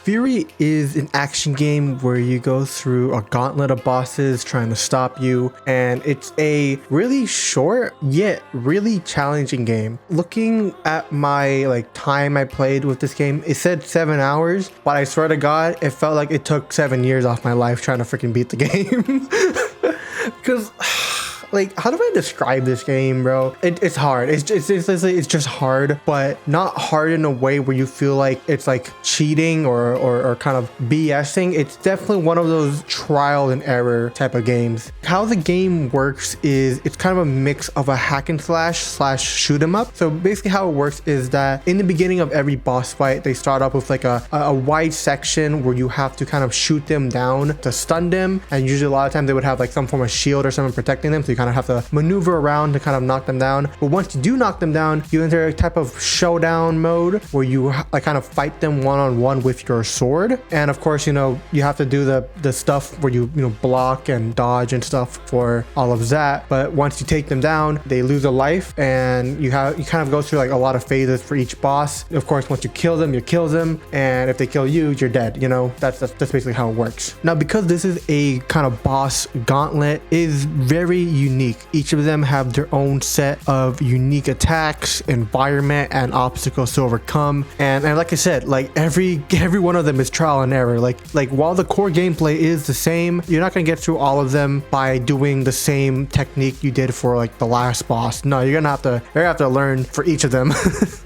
Furi is an action game where you go through a gauntlet of bosses trying to stop you, and it's a really short yet really challenging game. Looking at my time I played with this game, it said 7 hours, but I swear to God, it felt like it took 7 years off my life trying to freaking beat the game. Because how do I describe this game, bro? It's hard. It's just hard, but not hard in a way where you feel like it's like cheating or kind of BSing. It's definitely one of those trial and error type of games. How the game works is it's kind of a mix of a hack and slash shoot 'em up. So basically how it works is that in the beginning of every boss fight, they start off with like a wide section where you have to kind of shoot them down to stun them. And usually a lot of times they would have like some form of shield or something protecting them. So you kind of have to maneuver around to kind of knock them down. But once you do knock them down, you enter a type of showdown mode where you kind of fight them one-on-one with your sword. And of course, you have to do the stuff where you block and dodge and stuff for all of that. But once you take them down, they lose a life, and you kind of go through like a lot of phases for each boss. Of course, once you kill them, you kill them, and if they kill you, you're dead. That's basically how it works. Now, because this is a kind of boss gauntlet, it is very unique. Each of them have their own set of unique attacks, environment, and obstacles to overcome. And like I said, like every one of them is trial and error. Like while the core gameplay is the same, you're not gonna get through all of them by doing the same technique you did for like the last boss. No, you're gonna have to learn for each of them.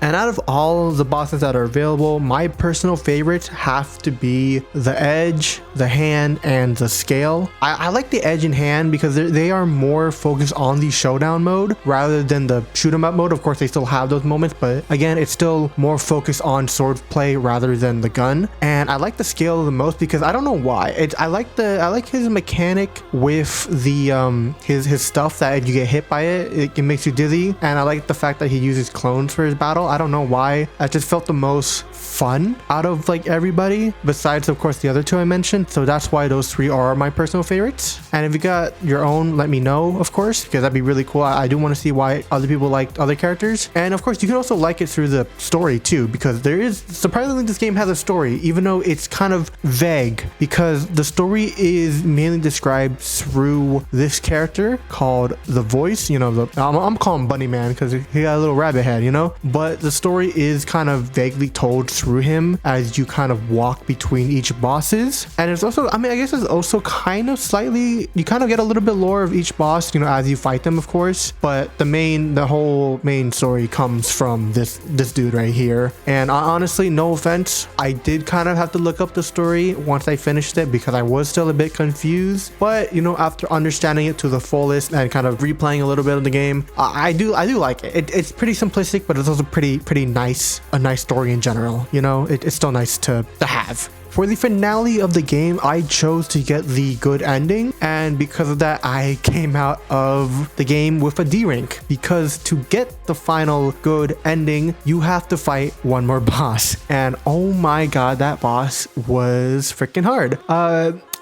And out of all of the bosses that are available, my personal favorites have to be the edge, the hand, and the scale. I like the edge and hand because they are more focused on the showdown mode rather than the shoot 'em up mode. Of course, they still have those moments, but again, it's still more focused on sword play rather than the gun. And I like the scale the most because I don't know why. I like his mechanic with the his stuff that if you get hit by it makes you dizzy. And I like the fact that he uses clones for his battle. I don't know why. I just felt the most fun out of like everybody besides of course the other two I mentioned. So that's why those three are my personal favorites. And if you got your own, let me know, of course, because that'd be really cool. I do want to see why other people liked other characters. And of course, you can also like it through the story too, because there is surprisingly this game has a story, even though it's kind of vague, because the story is mainly described through this character called the Voice. I'm calling him Bunny Man because he got a little rabbit head, but the story is kind of vaguely told through him as you kind of walk between each bosses. And it's also, I guess it's also kind of slightly, you kind of get a little bit lore of each boss, as you fight them, of course, but the whole main story comes from this dude right here. And honestly, no offense, I did kind of have to look up the story once I finished it because I was still a bit confused. But after understanding it to the fullest and kind of replaying a little bit of the game, I do like it. It's pretty simplistic, but it's also pretty nice, a nice story in general. It's still nice to have. For the finale of the game, I chose to get the good ending, and because of that, I came out of the game with a D rank, because to get the final good ending, you have to fight one more boss. And oh my god, that boss was freaking hard.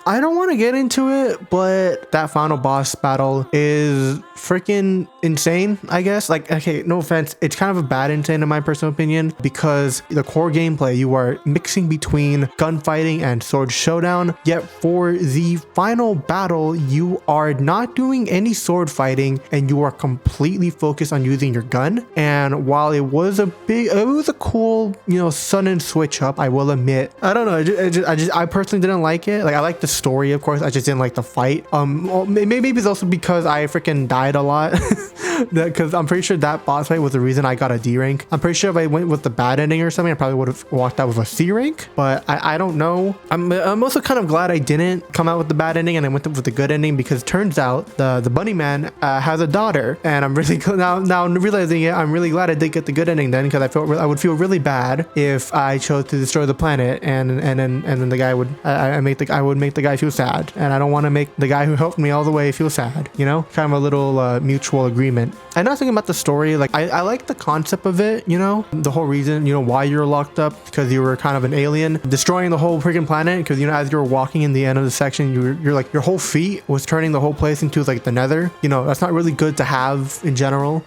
I don't want to get into it, but that final boss battle is freaking insane, I guess. Okay, no offense, it's kind of a bad insane in my personal opinion, because the core gameplay, you are mixing between gunfighting and sword showdown, yet for the final battle, you are not doing any sword fighting and you are completely focused on using your gun. And while it was a cool, sudden switch up, I will admit, I don't know, I personally didn't like it. I like the story, of course, I just didn't like the fight. Maybe it's also because I freaking died a lot. Because I'm pretty sure that boss fight was the reason I got a D rank. I'm pretty sure if I went with the bad ending or something, I probably would have walked out with a C rank, but I don't know. I'm also kind of glad I didn't come out with the bad ending and I went with the good ending, because it turns out the Bunny Man has a daughter, and I'm really now realizing it, I'm really glad I did get the good ending then, because I would feel really bad if I chose to destroy the planet and then the guy would I would make the guy feel sad, and I don't want to make the guy who helped me all the way feel sad. Kind of a little mutual agreement. And not thinking about the story, I like the concept of it, the whole reason, why you're locked up, because you were kind of an alien destroying the whole freaking planet, because as you were walking in the end of the section, you're like, your whole feet was turning the whole place into like the nether. That's not really good to have in general.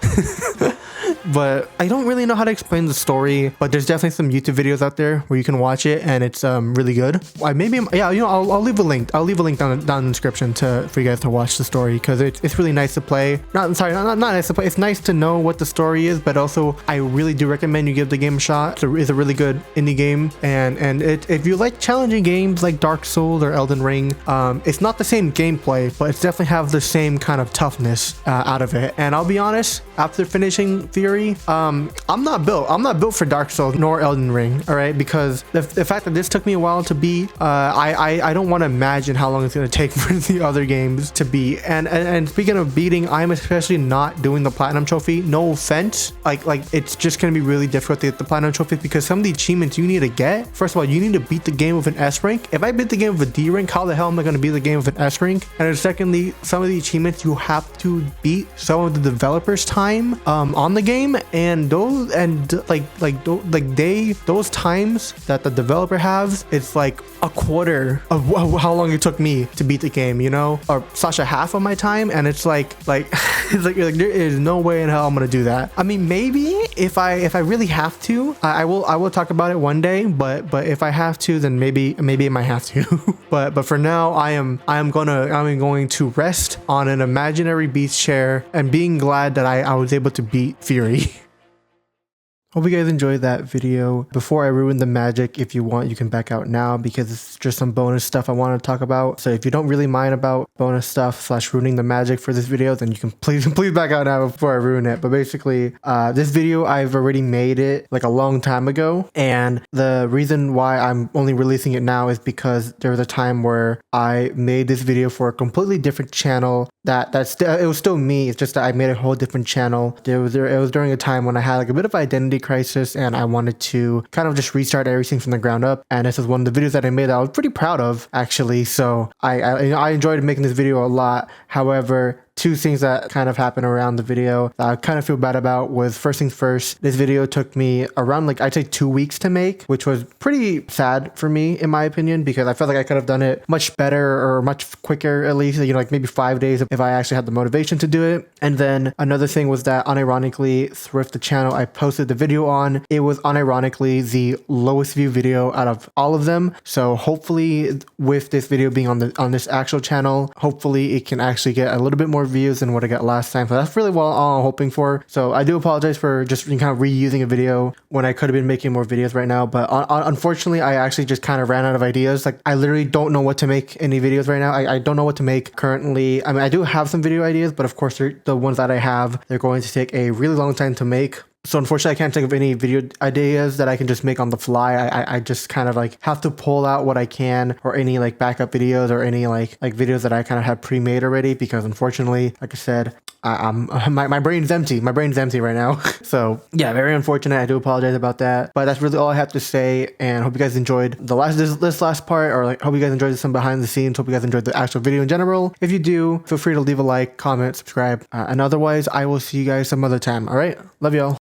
but I don't really know how to explain the story, but there's definitely some YouTube videos out there where you can watch it, and it's really good. Yeah, I'll leave a link. I'll leave a link down in the description for you guys to watch the story, because it's really nice to play. Not nice to play. It's nice to know what the story is, but also I really do recommend you give the game a shot. It's a really good indie game, and if you like challenging games like Dark Souls or Elden Ring, it's not the same gameplay, but it's definitely have the same kind of toughness out of it. And I'll be honest, after finishing Furi, I'm not built for Dark Souls nor Elden Ring, all right? Because the fact that this took me a while to beat, I don't want to imagine how long it's going to take for the other games to beat. And speaking of beating, I'm especially not doing the platinum trophy. No offense, like it's just going to be really difficult to get the platinum trophy, because some of the achievements you need to get, first of all, you need to beat the game with an S rank. If I beat the game with a D rank, how the hell am I going to beat the game with an S rank? And then secondly, some of the achievements you have to beat some of the developers' time on the game, and those those times that the developer has, it's like a quarter of how long it took me to beat the game, you know, or such a half of my time. And it's like it's like there is no way in hell I'm gonna do that. I mean, maybe if I really have to, I will talk about it one day, but if I have to, then maybe I might have to. but for now, I'm going to rest on an imaginary beach chair and being glad that I was able to beat Furi. Hope you guys enjoyed that video. Before I ruin the magic, if you want, you can back out now, because it's just some bonus stuff I want to talk about. So if you don't really mind about bonus stuff / ruining the magic for this video, then you can please back out now before I ruin it. But basically, this video, I've already made it like a long time ago. And the reason why I'm only releasing it now is because there was a time where I made this video for a completely different channel. It was still me. It's just that I made a whole different channel. It was during a time when I had like a bit of identity crisis, and I wanted to kind of just restart everything from the ground up. And this is one of the videos that I made that I was pretty proud of, actually. So I enjoyed making this video a lot. However, two things that kind of happened around the video that I kind of feel bad about was, first things first, this video took me around like I'd say 2 weeks to make, which was pretty sad for me in my opinion, because I felt like I could have done it much better or much quicker, at least, you know, like maybe 5 days if I actually had the motivation to do it. And then another thing was that unironically, Thrift, the channel I posted the video on, it was unironically the lowest view video out of all of them. So hopefully with this video being on this actual channel, hopefully it can actually get a little bit more views than what I got last time. So that's really what I'm hoping for. So I do apologize for just kind of reusing a video when I could have been making more videos right now. But unfortunately, I actually just kind of ran out of ideas. Like, I literally don't know what to make any videos right now. I don't know what to make currently. I mean, I do have some video ideas, but of course, the ones that I have, they're going to take a really long time to make. So unfortunately, I can't think of any video ideas that I can just make on the fly. I just kind of like have to pull out what I can, or any like backup videos, or any like videos that I kind of have pre-made already, because unfortunately, like I said, my brain's empty. My brain's empty right now. So yeah, very unfortunate. I do apologize about that. But that's really all I have to say. And hope you guys enjoyed this last part, or like hope you guys enjoyed some behind the scenes. Hope you guys enjoyed the actual video in general. If you do, feel free to leave a like, comment, subscribe, and otherwise, I will see you guys some other time. All right, love y'all.